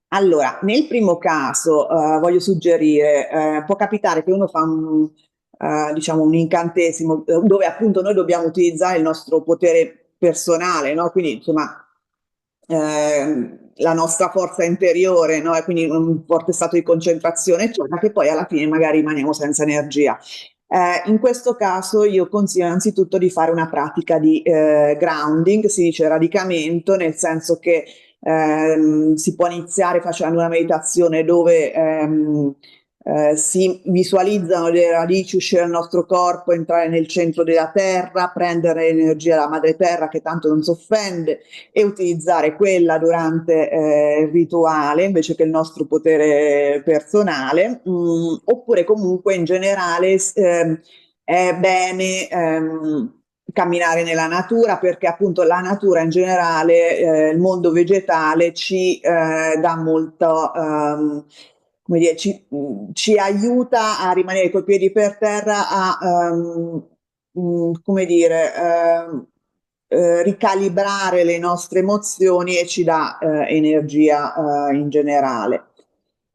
Allora, nel primo caso voglio suggerire, può capitare che uno fa diciamo un incantesimo dove appunto noi dobbiamo utilizzare il nostro potere personale, no? Quindi insomma la nostra forza interiore, no? E quindi un forte stato di concentrazione, eccetera, che poi alla fine magari rimaniamo senza energia. In questo caso io consiglio innanzitutto di fare una pratica di grounding, si dice radicamento, nel senso che si può iniziare facendo una meditazione dove si visualizzano le radici uscire dal nostro corpo, entrare nel centro della terra, prendere l'energia della madre terra che tanto non si offende e utilizzare quella durante il rituale invece che il nostro potere personale, oppure comunque in generale è bene camminare nella natura perché appunto la natura in generale, il mondo vegetale ci dà molto, come dire, ci aiuta a rimanere coi piedi per terra, come dire, ricalibrare le nostre emozioni e ci dà energia in generale.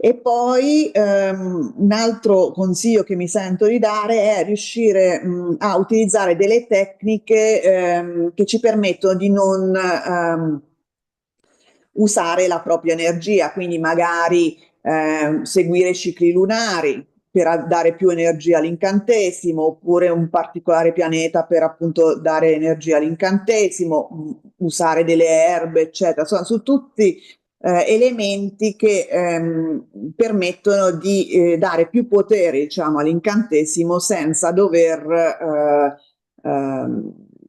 E poi un altro consiglio che mi sento di dare è riuscire a utilizzare delle tecniche che ci permettono di non usare la propria energia, quindi magari seguire cicli lunari per dare più energia all'incantesimo, oppure un particolare pianeta per appunto dare energia all'incantesimo, usare delle erbe, eccetera. Insomma, su tutti elementi che permettono di dare più potere, diciamo, all'incantesimo senza dover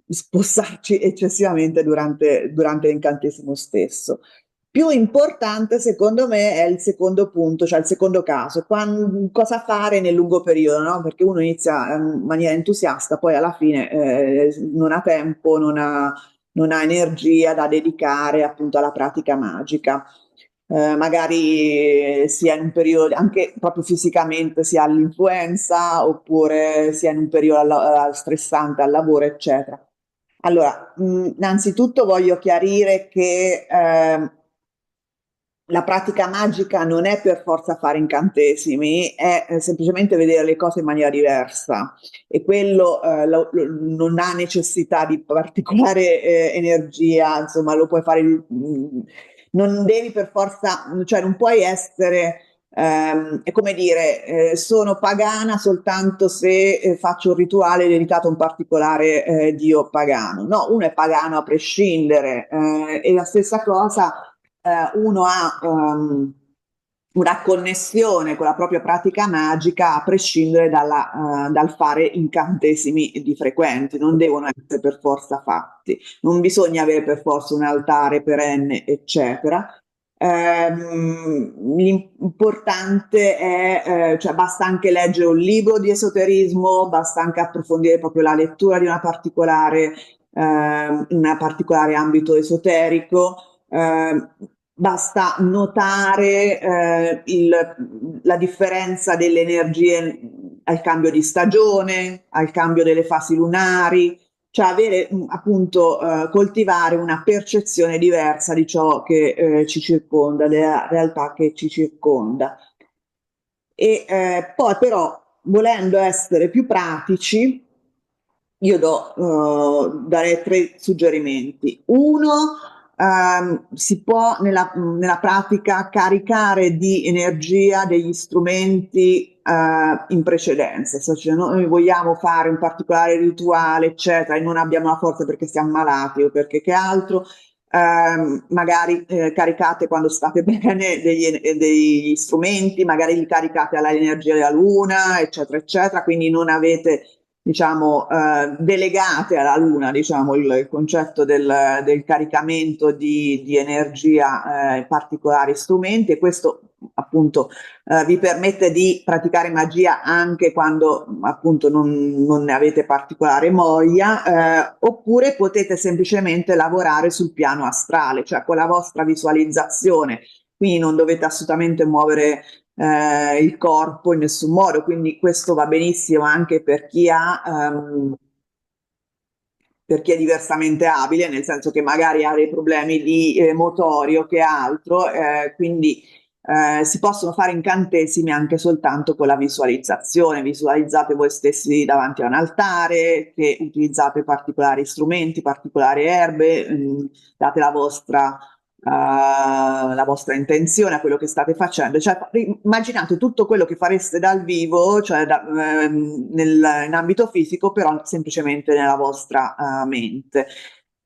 spostarci eccessivamente durante l'incantesimo stesso. Più importante, secondo me, è il secondo punto, cioè il secondo caso, cosa fare nel lungo periodo, no? Perché uno inizia in maniera entusiasta, poi alla fine non ha tempo, non ha energia da dedicare appunto alla pratica magica. Magari sia in un periodo, anche proprio fisicamente, sia all'influenza, oppure sia in un periodo stressante al lavoro, eccetera. Allora, innanzitutto voglio chiarire che la pratica magica non è per forza fare incantesimi, è semplicemente vedere le cose in maniera diversa e quello non ha necessità di particolare energia, insomma, lo puoi fare, non devi per forza, cioè non puoi essere è come dire, sono pagana soltanto se faccio un rituale dedicato a un particolare dio pagano. No, uno è pagano a prescindere e la stessa cosa uno ha una connessione con la propria pratica magica a prescindere dal fare incantesimi di frequenti, non devono essere per forza fatti, non bisogna avere per forza un altare perenne, eccetera. L'importante è, cioè basta anche leggere un libro di esoterismo, basta anche approfondire proprio la lettura di un particolare ambito esoterico, basta notare la differenza delle energie al cambio di stagione, al cambio delle fasi lunari, cioè avere appunto coltivare una percezione diversa di ciò che ci circonda, della realtà che ci circonda. E poi però, volendo essere più pratici, io darei tre suggerimenti. Uno, si può nella pratica caricare di energia degli strumenti in precedenza, cioè noi vogliamo fare un particolare rituale, eccetera, e non abbiamo la forza perché siamo malati o perché che altro, magari caricate quando state bene degli strumenti, magari li caricate all'energia della luna, eccetera, eccetera, quindi non avete diciamo, delegate alla Luna, diciamo, il concetto del caricamento di energia in particolari strumenti e questo appunto vi permette di praticare magia anche quando appunto non ne avete particolare voglia, oppure potete semplicemente lavorare sul piano astrale, cioè con la vostra visualizzazione, quindi non dovete assolutamente muovere il corpo in nessun modo, quindi questo va benissimo anche per chi è diversamente abile, nel senso che magari ha dei problemi di motori o che altro, quindi si possono fare incantesimi anche soltanto con la visualizzazione. Visualizzate voi stessi davanti a un altare, che utilizzate particolari strumenti, particolari erbe, date la vostra intenzione a quello che state facendo, cioè immaginate tutto quello che fareste dal vivo, cioè in ambito fisico, però semplicemente nella vostra mente.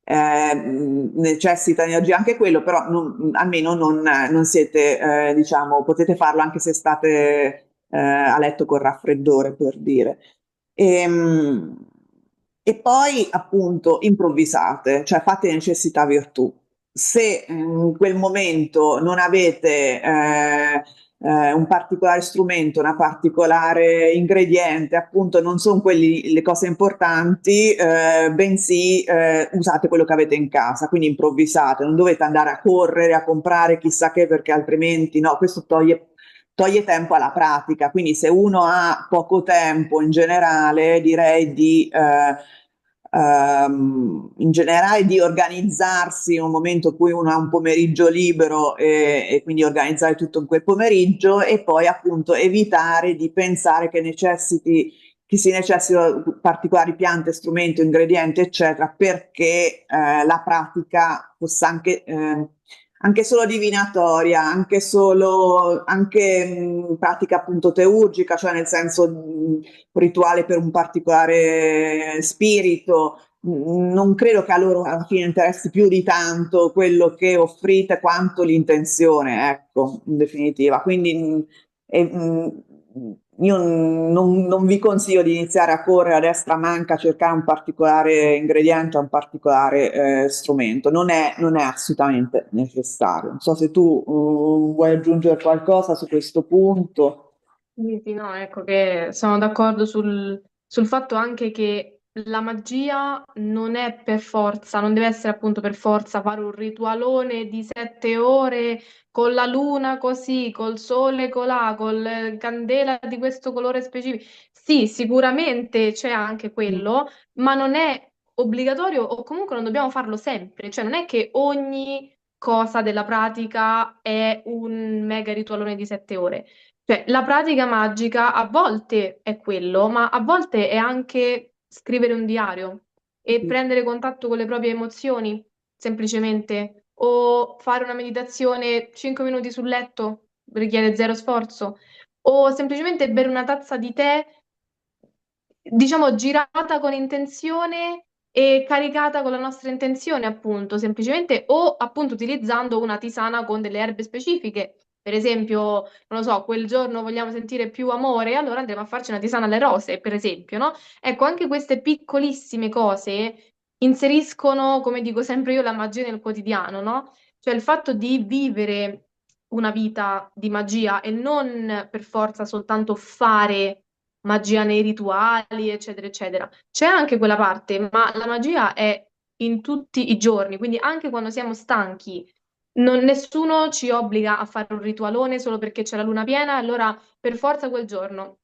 Necessita energia anche quello, però almeno non siete, diciamo, potete farlo anche se state a letto col raffreddore, per dire. E, e poi appunto improvvisate, cioè fate necessità virtù. Se in quel momento non avete un particolare strumento, una particolare ingrediente, appunto non sono quelli le cose importanti, bensì usate quello che avete in casa, quindi improvvisate, non dovete andare a correre a comprare chissà che perché altrimenti no, questo toglie tempo alla pratica, quindi se uno ha poco tempo in generale direi di in generale di organizzarsi in un momento in cui uno ha un pomeriggio libero e quindi organizzare tutto in quel pomeriggio e poi appunto evitare di pensare che si necessitano particolari piante, strumenti, ingredienti, eccetera, perché la pratica possa anche solo divinatoria, anche pratica appunto teurgica, cioè nel senso rituale per un particolare spirito. Non credo che a loro alla fine interessi più di tanto quello che offrite quanto l'intenzione, ecco, in definitiva. Quindi io non vi consiglio di iniziare a correre a destra manca a cercare un particolare ingrediente, un particolare strumento. Non è assolutamente necessario. Non so se tu vuoi aggiungere qualcosa su questo punto. Sì, sì, no, ecco che sono d'accordo sul fatto anche che la magia non è per forza, non deve essere appunto per forza fare un ritualone di 7 ore con la luna così, col sole colà, col candela di questo colore specifico. Sì, sicuramente c'è anche quello, ma non è obbligatorio o comunque non dobbiamo farlo sempre, cioè non è che ogni cosa della pratica è un mega ritualone di 7 ore. Cioè, la pratica magica a volte è quello, ma a volte è anche scrivere un diario e prendere contatto con le proprie emozioni, semplicemente, o fare una meditazione 5 minuti sul letto, richiede zero sforzo, o semplicemente bere una tazza di tè, diciamo, girata con intenzione e caricata con la nostra intenzione, appunto, semplicemente, o appunto utilizzando una tisana con delle erbe specifiche. Per esempio, non lo so, quel giorno vogliamo sentire più amore, allora andremo a farci una tisana alle rose, per esempio, no? Ecco, anche queste piccolissime cose inseriscono, come dico sempre io, la magia nel quotidiano, no? Cioè il fatto di vivere una vita di magia e non per forza soltanto fare magia nei rituali, eccetera, eccetera. C'è anche quella parte, ma la magia è in tutti i giorni, quindi anche quando siamo stanchi, nessuno ci obbliga a fare un ritualone solo perché c'è la luna piena, allora per forza quel giorno.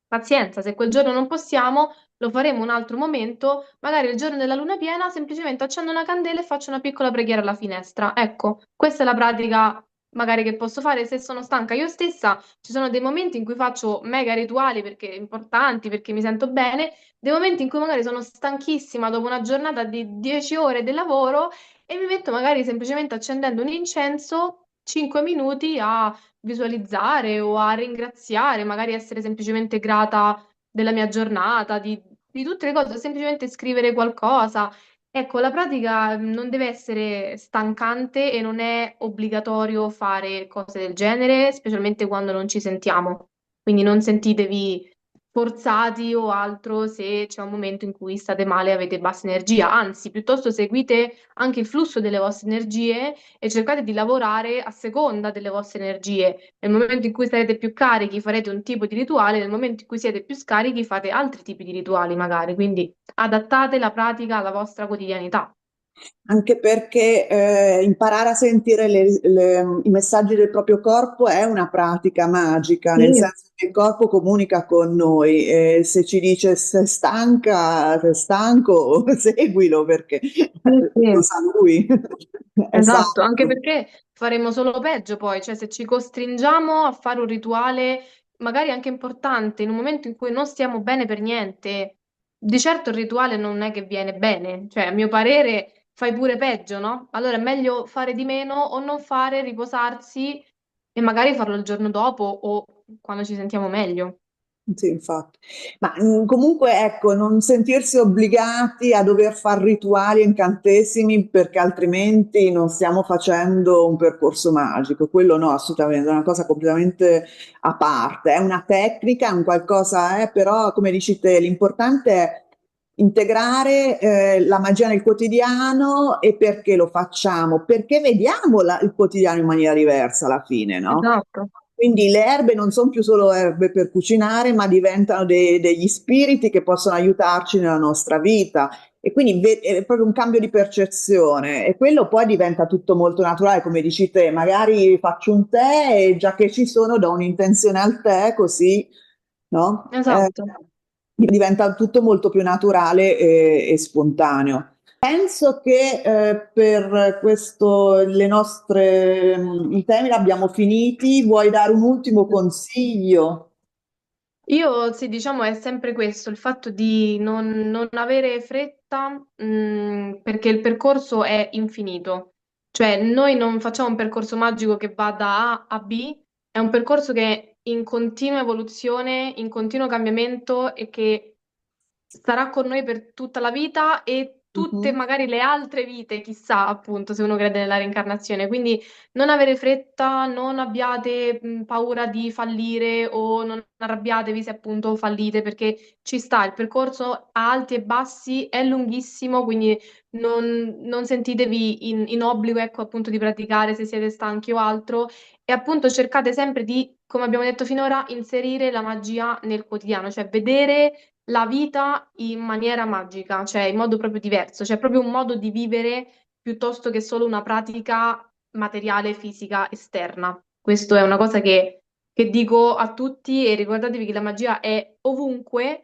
Pazienza, se quel giorno non possiamo, lo faremo un altro momento, magari il giorno della luna piena, semplicemente accendo una candela e faccio una piccola preghiera alla finestra. Ecco, questa è la pratica magari che posso fare se sono stanca io stessa. Ci sono dei momenti in cui faccio mega rituali perché importanti, perché mi sento bene, dei momenti in cui magari sono stanchissima dopo una giornata di 10 ore di lavoro e mi metto magari semplicemente accendendo un incenso 5 minuti a visualizzare o a ringraziare, magari essere semplicemente grata della mia giornata, di tutte le cose, o semplicemente scrivere qualcosa. Ecco, la pratica non deve essere stancante e non è obbligatorio fare cose del genere, specialmente quando non ci sentiamo. Quindi non sentitevi forzati o altro se c'è un momento in cui state male e avete bassa energia. Anzi, piuttosto seguite anche il flusso delle vostre energie e cercate di lavorare a seconda delle vostre energie. Nel momento in cui sarete più carichi farete un tipo di rituale, nel momento in cui siete più scarichi fate altri tipi di rituali magari. Quindi adattate la pratica alla vostra quotidianità. Anche perché imparare a sentire i messaggi del proprio corpo è una pratica magica, nel Sì, senso che il corpo comunica con noi e se ci dice sei stanca, sei stanco, seguilo perché sì, lo sì. sa lui. Esatto, anche Esatto. perché faremo solo peggio poi, cioè se ci costringiamo a fare un rituale magari anche importante in un momento in cui non stiamo bene per niente, di certo il rituale non è che viene bene, cioè a mio parere fai pure peggio, no? Allora è meglio fare di meno o non fare, riposarsi e magari farlo il giorno dopo o quando ci sentiamo meglio. Sì, infatti. Ma comunque ecco, non sentirsi obbligati a dover fare rituali e incantesimi perché altrimenti non stiamo facendo un percorso magico. Quello no, assolutamente, è una cosa completamente a parte. È una tecnica, è un qualcosa, però come dici te, l'importante è integrare la magia nel quotidiano e perché lo facciamo? Perché vediamo il quotidiano in maniera diversa alla fine, no? Esatto, Quindi le erbe non sono più solo erbe per cucinare, ma diventano degli spiriti che possono aiutarci nella nostra vita. E quindi è proprio un cambio di percezione e quello poi diventa tutto molto naturale, come dici te, magari faccio un tè e già che ci sono do un'intenzione al tè così, no? esatto. diventa tutto molto più naturale e spontaneo. Penso che per questo i temi li abbiamo finiti. Vuoi dare un ultimo consiglio? Io sì, diciamo è sempre questo, il fatto di non avere fretta, perché il percorso è infinito. Cioè, noi non facciamo un percorso magico che va da A a B, è un percorso che è in continua evoluzione, in continuo cambiamento e che starà con noi per tutta la vita e tutte Mhm. magari le altre vite, chissà, appunto, se uno crede nella reincarnazione. Quindi non avere fretta, non abbiate paura di fallire o non arrabbiatevi se appunto fallite, perché ci sta, il percorso ha alti e bassi, è lunghissimo, quindi non sentitevi in obbligo, ecco, appunto, di praticare se siete stanchi o altro. E appunto cercate sempre di, come abbiamo detto finora, inserire la magia nel quotidiano, cioè vedere la vita in maniera magica, cioè in modo proprio diverso, cioè proprio un modo di vivere piuttosto che solo una pratica materiale, fisica, esterna. Questo è una cosa che dico a tutti e ricordatevi che la magia è ovunque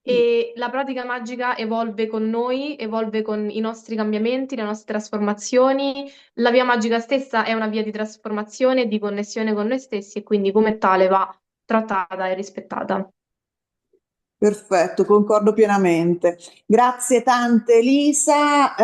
e la pratica magica evolve con noi, evolve con i nostri cambiamenti, le nostre trasformazioni. La via magica stessa è una via di trasformazione, di connessione con noi stessi e quindi come tale va trattata e rispettata. Perfetto, concordo pienamente. Grazie tante Elisa.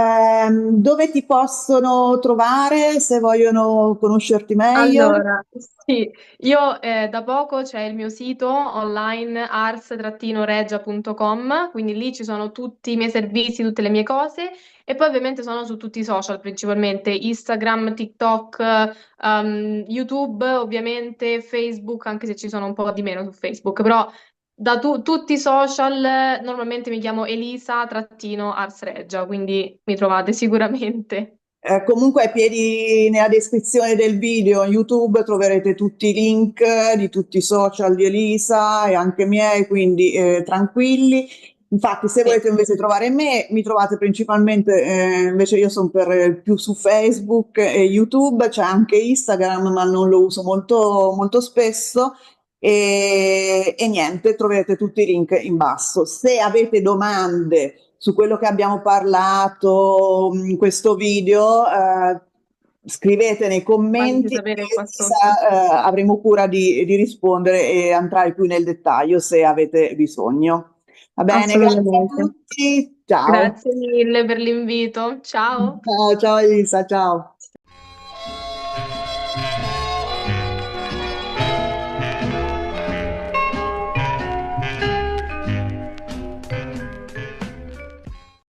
Dove ti possono trovare se vogliono conoscerti meglio? Allora, sì, io da poco c'è il mio sito online ars-regia.com, quindi lì ci sono tutti i miei servizi, tutte le mie cose e poi ovviamente sono su tutti i social, principalmente Instagram, TikTok, YouTube, ovviamente Facebook, anche se ci sono un po' di meno su Facebook, però da tutti i social normalmente mi chiamo Elisa-Ars Regia, quindi mi trovate sicuramente. Comunque ai piedi nella descrizione del video YouTube troverete tutti i link di tutti i social di Elisa e anche miei, quindi tranquilli. Infatti, se Sì. volete invece trovare me, mi trovate principalmente, invece io sono più su Facebook e YouTube, c'è anche Instagram, ma non lo uso molto, molto spesso. E niente, troverete tutti i link in basso. Se avete domande su quello che abbiamo parlato in questo video, scrivete nei Fateci commenti sapere e qua sotto. avremo cura di rispondere e entrare più nel dettaglio se avete bisogno. Va bene, grazie a Assolutamente. tutti. Ciao. Grazie mille per l'invito. Ciao. Ciao, ciao Elisa, ciao.